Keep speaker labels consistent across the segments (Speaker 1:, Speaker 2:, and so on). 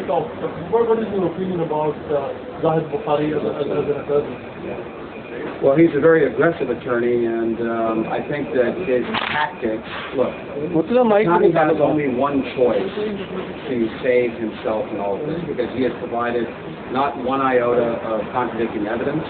Speaker 1: what is your opinion about Zahid Bukhari as an attorney?
Speaker 2: Well, he's a very aggressive attorney, and I think that his tactics, look, Connie has only one choice to save himself in all of this, because he has provided not one iota of contradicting evidence.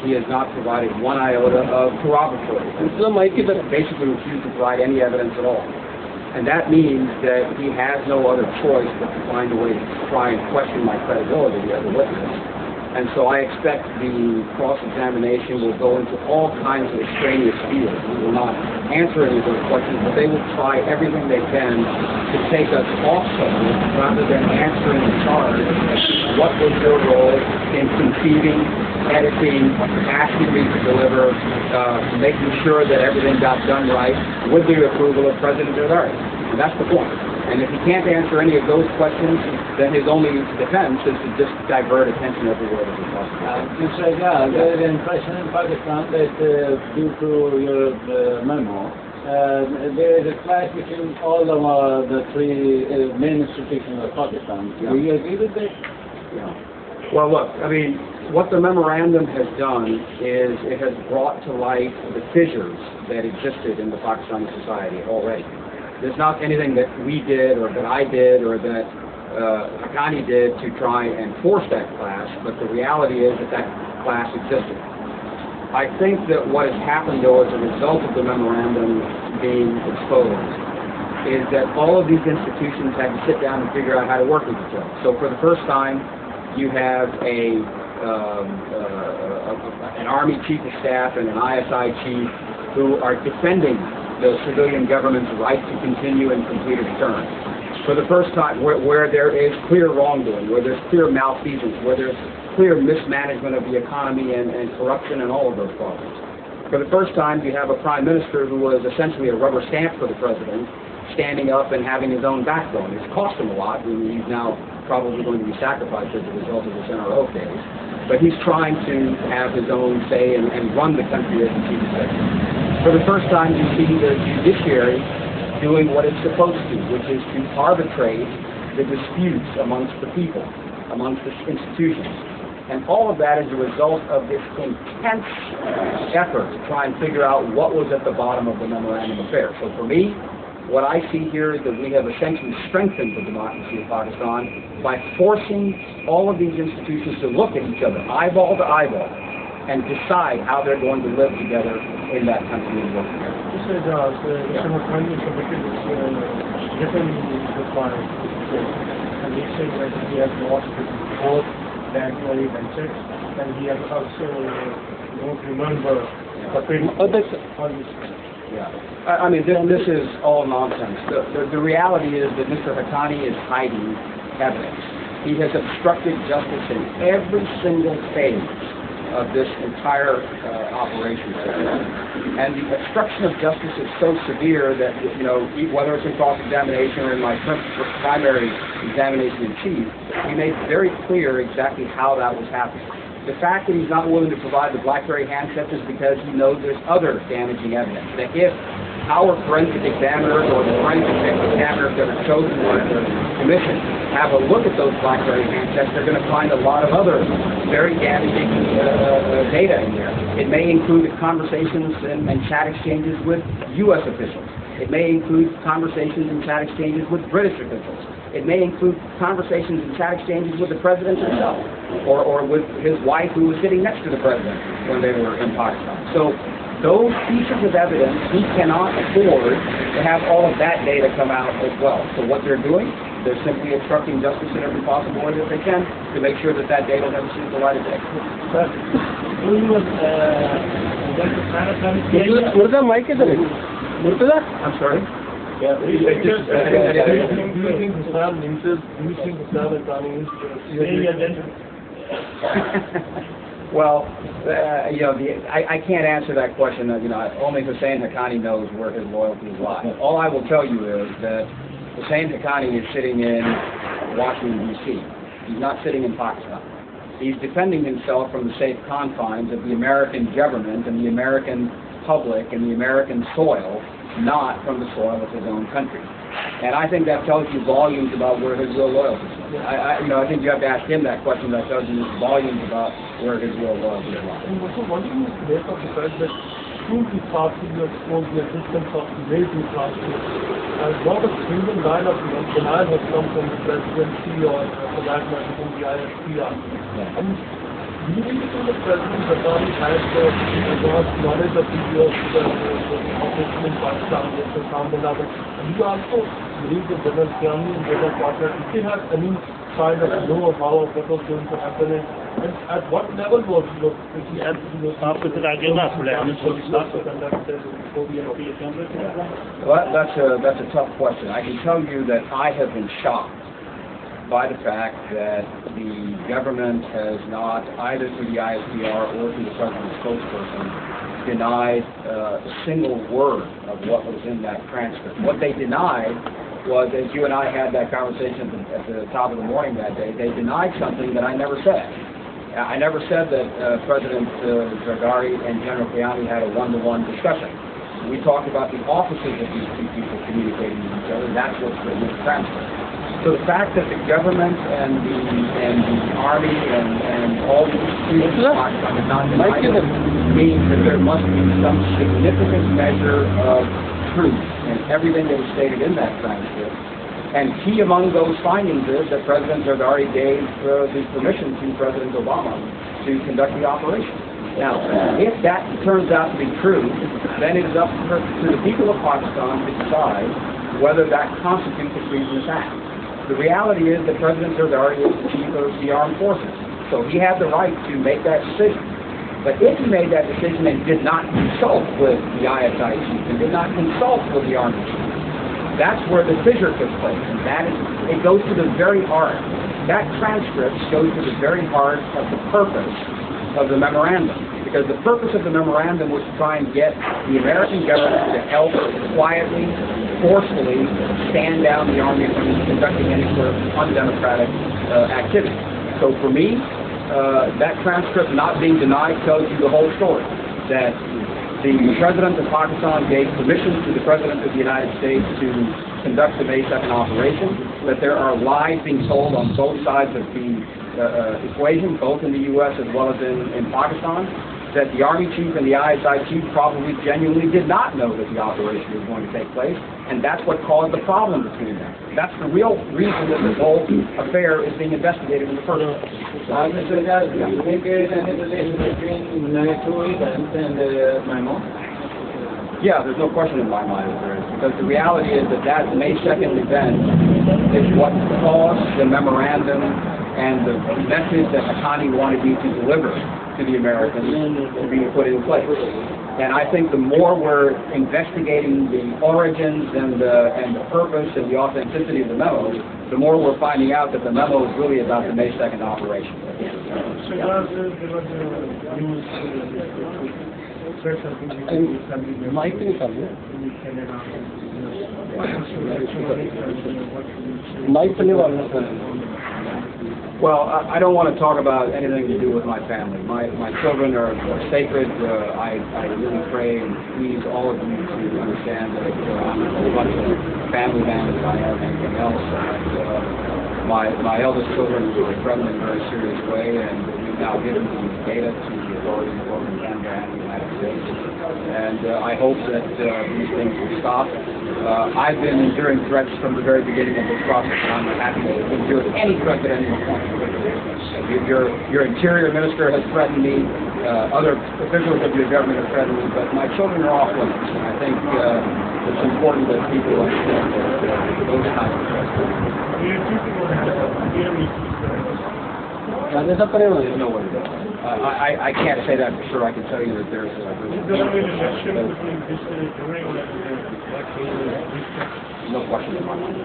Speaker 2: He has not provided one iota of corroboratory evidence. He basically refused to provide any evidence at all. And that means that he has no other choice but to find a way to try and question my credibility as a witness. And so I expect the cross-examination will go into all kinds of extraneous fields. We will not answer any of those questions, but they will try everything they can to take us off subject rather than answering the charge. What was their role in conceiving, editing, asking me to deliver, making sure that everything got done right with the approval of President Duterte? And that's the point. And if he can't answer any of those questions, then his only defense is to just divert attention everywhere that he possibly
Speaker 3: You say, yeah, the impression in Pakistan that due to your memo, there is a clash between all the three main institutions of Pakistan.
Speaker 2: Yeah.
Speaker 3: Do you agree with that?
Speaker 2: Yeah. Well, look, I mean, what the memorandum has done is it has brought to light the fissures that existed in the Pakistani society already. There's not anything that we did or that I did or that Haqqani did to try and force that clash, but the reality is that that clash existed. I think that what has happened, though, as a result of the memorandum being exposed, is that all of these institutions had to sit down and figure out how to work with each other. So for the first time, you have an Army Chief of Staff and an ISI Chief who are defending the civilian government's right to continue and complete its term. For the first time, where there is clear wrongdoing, where there's clear malfeasance, where there's clear mismanagement of the economy and corruption and all of those problems. For the first time, you have a Prime Minister who was essentially a rubber stamp for the President, standing up and having his own backbone. It's cost him a lot, and he's now probably going to be sacrificed as a result of this NRO case. But he's trying to have his own say and run the country as the Chief Executive. For the first time, you see the judiciary doing what it's supposed to, which is to arbitrate the disputes amongst the people, amongst the institutions. And all of that is a result of this intense effort to try and figure out what was at the bottom of the memorandum affair. So for me, what I see here is that we have essentially strengthened the democracy of Pakistan by forcing all of these institutions to look at each other, eyeball to eyeball, and decide how they're going to live together in that country and work together.
Speaker 1: You said Mr. Haqqani submitted this written reply, and he said that he has lost both the annual benches, and he has also don't remember the payment.
Speaker 2: Yeah. I mean, this is all nonsense. The reality is that Mr. Haqqani is hiding evidence. He has obstructed justice in every single phase of this entire operation. And the obstruction of justice is so severe that, you know, whether it's in cross-examination or in my primary examination in chief, he made very clear exactly how that was happening. The fact that he's not willing to provide the BlackBerry handsets is because he knows there's other damaging evidence. That if our forensic examiners or the forensic examiners that are chosen by the commission have a look at those BlackBerry handsets, they're going to find a lot of other very damaging data in there. It may include conversations and chat exchanges with U.S. officials. It may include conversations and chat exchanges with British officials. It may include conversations and chat exchanges with the President himself, or with his wife who was sitting next to the President when they were in Pakistan. So those pieces of evidence, he cannot afford to have all of that data come out as well. So what they're doing, they're simply obstructing justice in every possible way that they can to make sure that that data never sees the light of day. I'm sorry?
Speaker 1: Yeah. Do you think Hassan Haqqani is
Speaker 2: Well, you know, I can't answer that question. You know, only Hussein Haqqani knows where his loyalties lie. All I will tell you is that Hussein Haqqani is sitting in Washington, D.C. He's not sitting in Pakistan. He's defending himself from the safe confines of the American government and the American public and the American soil, not from the soil of his own country. And I think that tells you volumes about where his real loyalty is. I think you have to ask him that question. That tells you volumes about where his real loyalty is.
Speaker 1: And what do you make of the fact that through the party you expose the existence of the raising classes, and not a single line of denial has come from the presidency or for that matter from the ISPR. And do you really think the President Ghazali has the advanced knowledge of the operation in Pakistan, Mr. Kamala, and you also believe that General Kiani and General Partner, if they had any kind of know how what was going to happen and at what level was the
Speaker 2: Well, that's a tough question. I can tell you that I have been shocked by the fact that the government has not, either through the ISPR or through the President's spokesperson, denied a single word of what was in that transcript. What they denied was, as you and I had that conversation at the top of the morning that day, they denied something that I never said. I never said that President Zardari and General Kiani had a one-to-one discussion. We talked about the offices of these two people communicating with each other, and that's what's written in the transcript. So the fact that the government and the army and all the institutions have not denied it means that there must be some significant measure of truth in everything that was stated in that transcript. And key among those findings is that President Zardari gave the permission to President Obama to conduct the operation. Now, if that turns out to be true, then it is up to the people of Pakistan to decide whether that constitutes a treasonous act. The reality is that President Zardari is the chief of the armed forces, so he had the right to make that decision. But if he made that decision and did not consult with the ISI chief and did not consult with the army chief, that's where the fissure took place, and it goes to the very heart. That transcript goes to the very heart of the purpose of the memorandum, because the purpose of the memorandum was to try and get the American government to help quietly, forcefully stand down the army from conducting any sort of undemocratic activity. So for me, that transcript not being denied tells you the whole story, that the President of Pakistan gave permission to the President of the United States to conduct the May 2nd operation, that there are lies being told on both sides of the equation, both in the U.S. as well as in Pakistan, that the Army chief and the ISI chief probably genuinely did not know that the operation was going to take place, and that's what caused the problem between them. That's the real reason that this whole affair is being investigated in the first place.
Speaker 3: Mr. Ghazali, do you think there is any relation between the two events and the memo?
Speaker 2: Yeah, there's no question in my mind that there is, because the reality is that May 2nd event is what caused the memorandum and the message that Haqqani wanted me to deliver to the Americans to be put in place. And I think the more we're investigating the origins and the purpose and the authenticity of the memo, the more we're finding out that the memo is really about the May 2nd operation.
Speaker 1: So there was news threats have been
Speaker 2: Well, I don't want to talk about anything to do with my family. My children are sacred. I really pray and please all of you to understand that I'm as much a family man as I am anything else. My eldest children are threatened in a very serious way, and we've now given the data to the authorities both in Canada and the United States. And I hope that these things will stop. I've been enduring threats from the very beginning of this process, and I'm happy to endure any threat at any point. Your Interior Minister has threatened me, other officials of your government have threatened me, but my children are off limits. And I think it's important that people understand that those kinds of threats. There's no way to go. I can't say that for sure. I can tell you that there's no question in my mind.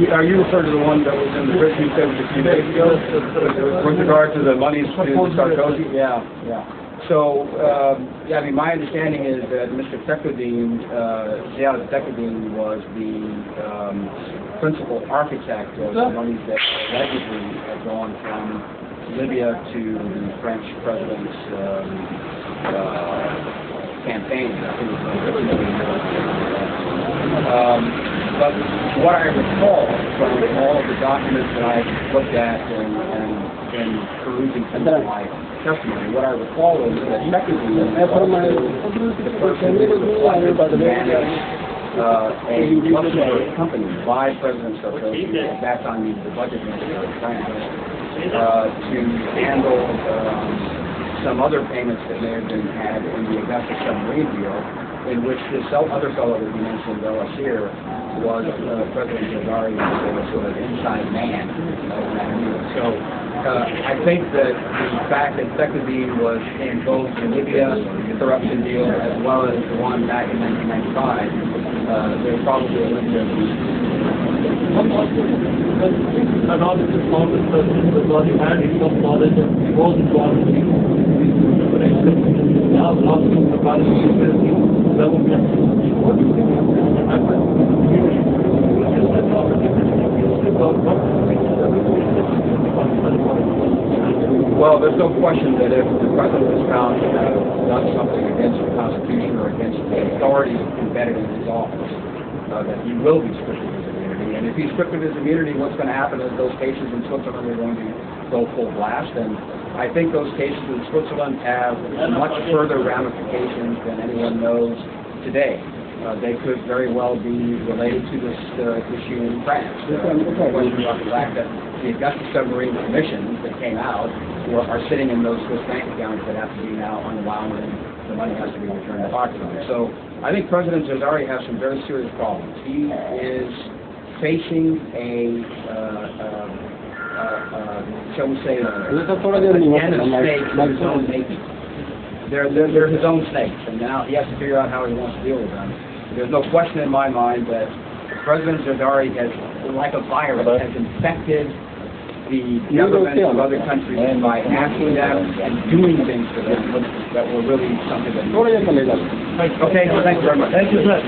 Speaker 2: Are you referring to the one that was in the prison a few days ago with regard to the monies to Sarkozy? Yeah. So, yeah, I mean, my understanding is that Mr. Ziad Tekuddin was the principal architect of the money that allegedly had gone from Libya to the French president's campaign. I think it was but what I recall from all of the documents that I looked at and perusing some of my testimony, what I recall is that effectively the person who was appointed to manage a Luxembourg company by President Sarkozy back on the budget minister of France to handle some other payments that may have been had in the Augusta submarine deal, in which this other fellow that you mentioned, Al-Ashir, was President Zardari's sort of inside man of that deal. So I think that the fact that Tekuddin was in both the Libya corruption deal as well as the one back in 1995, there's probably a link there.
Speaker 1: And all this is found with because he had enough knowledge and he was involved in now lots of the
Speaker 2: Well, there's no question that if the president is found to have done something against the Constitution or against the authorities embedded in his office, that he will be stripped of his immunity. And if he's stripped of his immunity, what's going to happen is those cases in Switzerland are going to go full blast. And I think those cases in Switzerland have much further ramifications than anyone knows today. They could very well be related to this issue in France. The question about the fact that the Augusta submarine commissions that came out are sitting in those Swiss bank accounts that have to be now unwound and the money has to be returned to Pakistan. So I think President Zardari has some very serious problems. He is facing shall we say, a den of snakes of his own making. They're his own snakes, and now he has to figure out how he wants to deal with them. There's no question in my mind that President Zardari has, like a virus, has infected the governments of other countries by asking them and doing things for them that were really something that... Okay, well, thank you very much.
Speaker 1: Thank you, sir.